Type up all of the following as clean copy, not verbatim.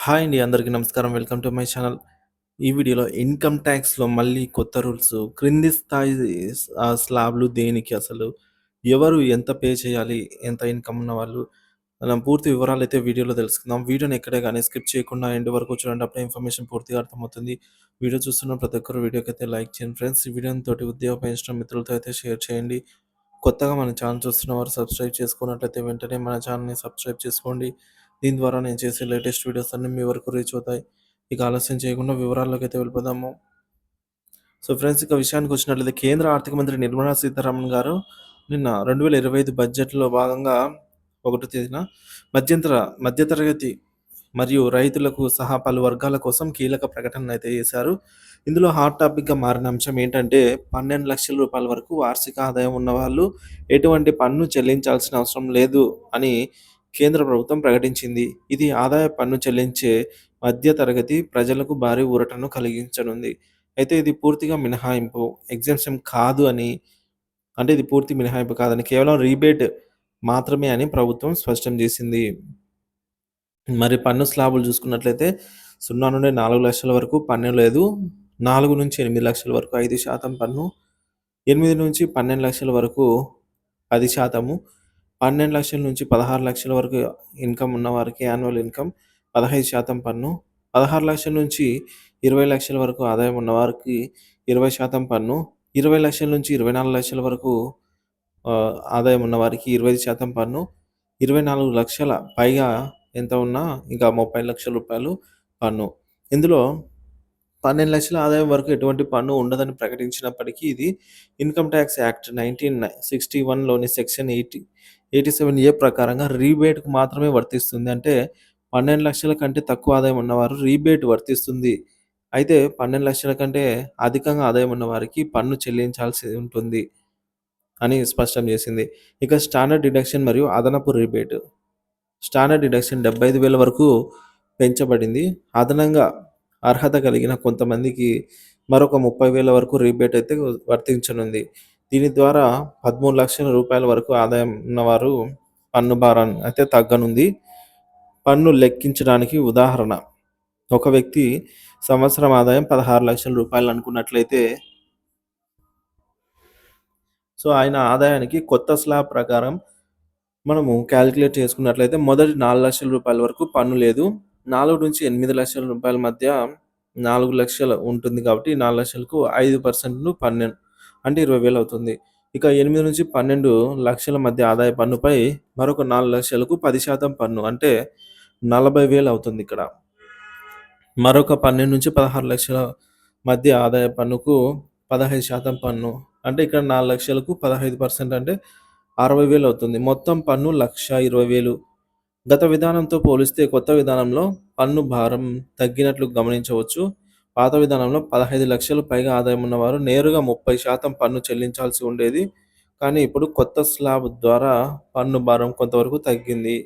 Hi అండి. అందరికీ నమస్కారం. Welcome to my channel. ఈ వీడియోలో ఇన్‌కమ్ టాక్స్‌లో మళ్ళీ కొత్త రూల్స్, క్రింది స్థాయి స్లాబ్‌లు దేనికి అసలు? ఎవరు ఎంత పే చేయాలి? ఎంత ఇన్‌కమ్ ఉన్నవాళ్ళు? పూర్తి వివరాలైతే వీడియోలో తెలుసుకుందాం. వీడియోని ఎక్కడే గాని స్కిప్ చేయకుండా ఎండ్ వరకు చూడండి. అప్పుడే ఇన్ఫర్మేషన్ పూర్తిగా అర్థమవుతుంది. వీడియో చూస్తున్న ప్రతి ఒక్కరు వీడియోకైతే లైక్ చేయండి ఫ్రెండ్స్. ఈ వీడియోని తోటి ఉద్యోగపయించిన మిత్రులతో అయితే షేర్ చేయండి. కొత్తగా మన ఛానల్ చూస్తున్న వారు సబ్స్క్రైబ్ చేసుకున్నట్లయితే వెంటనే మన ఛానల్‌ని సబ్స్క్రైబ్ చేసుకోండి. దీని ద్వారా నేను చేసే లేటెస్ట్ వీడియోస్ అన్నీ మీ వరకు రీచ్ అవుతాయి. ఇక ఆలస్యం చేయకుండా వివరాల్లోకైతే వెళ్ళిపోదాము. సో ఫ్రెండ్స్, ఇక విషయానికొచ్చినట్లయితే కేంద్ర ఆర్థిక మంత్రి నిర్మలా సీతారామన్ గారు నిన్న 2025 బడ్జెట్‌లో భాగంగా ఒకటో తేదీన మధ్యంతర మధ్యతరగతి మరియు రైతులకు సహా పలు వర్గాల కోసం కీలక ప్రకటననైతే చేశారు. ఇందులో హాట్ టాపిక్‌గా మారిన అంశం ఏంటంటే, రూ. 12,00,000 వరకు వార్షిక ఆదాయం ఉన్నవాళ్ళు ఎటువంటి పన్ను చెల్లించాల్సిన అవసరం లేదు అని కేంద్ర ప్రభుత్వం ప్రకటించింది. ఇది ఆదాయ పన్ను చెల్లించే మధ్య తరగతి ప్రజలకు భారీ ఊరటను కలిగించనుంది. అయితే ఇది పూర్తిగా మినహాయింపు, ఎగ్జెంప్షన్ కాదు అని, అంటే ఇది పూర్తి మినహాయింపు కాదని, కేవలం రీబేట్ మాత్రమే అని ప్రభుత్వం స్పష్టం చేసింది. మరి పన్ను స్లాబులు చూసుకున్నట్లయితే 0-4 లక్షల వరకు పన్ను లేదు. 4-8 లక్షల వరకు 5% పన్ను. 8-12 లక్షల వరకు 10%. 12,00,000-16,00,000 వరకు ఇన్కమ్ ఉన్నవారికి యాన్యువల్ ఇన్కమ్ 15% పన్ను. 16,00,000-20 లక్షల వరకు ఆదాయం ఉన్నవారికి 20% పన్ను. 20,00,000-24,00,000 వరకు ఆదాయం ఉన్నవారికి 25% పన్ను. 24 లక్షల పైగా ఎంత ఉన్నా ఇంకా రూ. 30,00,000 పన్ను. ఇందులో 12,00,000 ఆదాయం వరకు ఎటువంటి పన్ను ఉండదని ప్రకటించినప్పటికీ ఇది ఇన్‌కమ్ టాక్స్ యాక్ట్ 1961లోని సెక్షన్ 87A ప్రకారంగా రీబేట్‌కు మాత్రమే వర్తిస్తుంది. అంటే 12,00,000 కంటే తక్కువ ఆదాయం ఉన్నవారు రీబేట్ వర్తిస్తుంది. అయితే 12,00,000 కంటే అధికంగా ఆదాయం ఉన్నవారికి పన్ను చెల్లించాల్సి ఉంటుంది అని స్పష్టం చేసింది. ఇక స్టాండర్డ్ డిడక్షన్ మరియు అదనపు రీబేట్. స్టాండర్డ్ డిడక్షన్ 75,000 వరకు పెంచబడింది. అదనంగా అర్హత కలిగిన కొంతమందికి మరొక 30,000 వరకు రీబేట్ అయితే వర్తించనుంది. దీని ద్వారా రూ. 13,00,000 వరకు ఆదాయం ఉన్నవారు పన్ను భారం అయితే తగ్గనుంది. పన్ను లెక్కించడానికి ఉదాహరణ: ఒక వ్యక్తి సంవత్సరం ఆదాయం రూ. 16,00,000 అనుకున్నట్లయితే, సో ఆయన ఆదాయానికి కొత్త స్లాబ్ ప్రకారం మనము క్యాలిక్యులేట్ చేసుకున్నట్లయితే మొదటి రూ. 4,00,000 వరకు పన్ను లేదు. 4-8 లక్షల రూపాయల మధ్య 4,00,000 ఉంటుంది కాబట్టి 4,00,000కు 5% పన్ను అంటే 20,000 అవుతుంది. ఇక 8-12 లక్షల మధ్య ఆదాయ పన్నుపై మరొక 4,00,000కు 10% పన్ను అంటే 40,000 అవుతుంది ఇక్కడ. మరొక 12-16 లక్షల మధ్య ఆదాయ పన్నుకు 15% పన్ను అంటే ఇక్కడ 4,00,000కు 15% అంటే 60,000 అవుతుంది. మొత్తం పన్ను 1,20,000. గత విధానంతో పోలిస్తే కొత్త విధానంలో పన్ను భారం తగ్గినట్లు గమనించవచ్చు. పాత విధానంలో 15 లక్షలు పైగా ఆదాయం ఉన్నవారు నేరుగా 30% పన్ను చెల్లించాల్సి ఉండేది. కానీ ఇప్పుడు కొత్త స్లాబ్ ద్వారా పన్ను భారం కొంతవరకు తగ్గింది.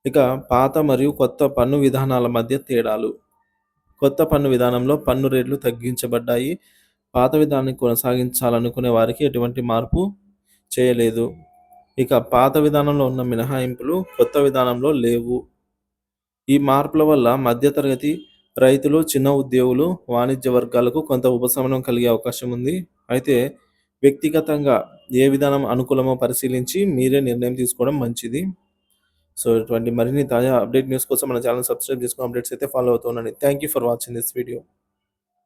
ఇక పాత మరియు కొత్త పన్ను విధానాల మధ్య తేడాలు. కొత్త పన్ను విధానంలో పన్ను రేట్లు తగ్గించబడ్డాయి. పాత విధానాన్ని కొనసాగించాలనుకునే వారికి ఎటువంటి మార్పు చేయలేదు. ఇక పాత విధానంలో ఉన్న మినహాయింపులు కొత్త విధానంలో లేవు. ఈ మార్పుల వల్ల మధ్యతరగతి రైతులు, చిన్న ఉద్యోగులు, వాణిజ్య వర్గాలకు కొంత ఉపశమనం కలిగే అవకాశం ఉంది. అయితే వ్యక్తిగతంగా ఏ విధానం అనుకూలమో పరిశీలించి మీరే నిర్ణయం తీసుకోవడం మంచిది. సో ఇటువంటి మరిన్ని తాజా అప్డేట్ న్యూస్ కోసం మన ఛానల్ సబ్స్క్రైబ్ చేసుకొని అప్డేట్స్ అయితే ఫాలో అవుతూ ఉండండి. Thank you for watching this video.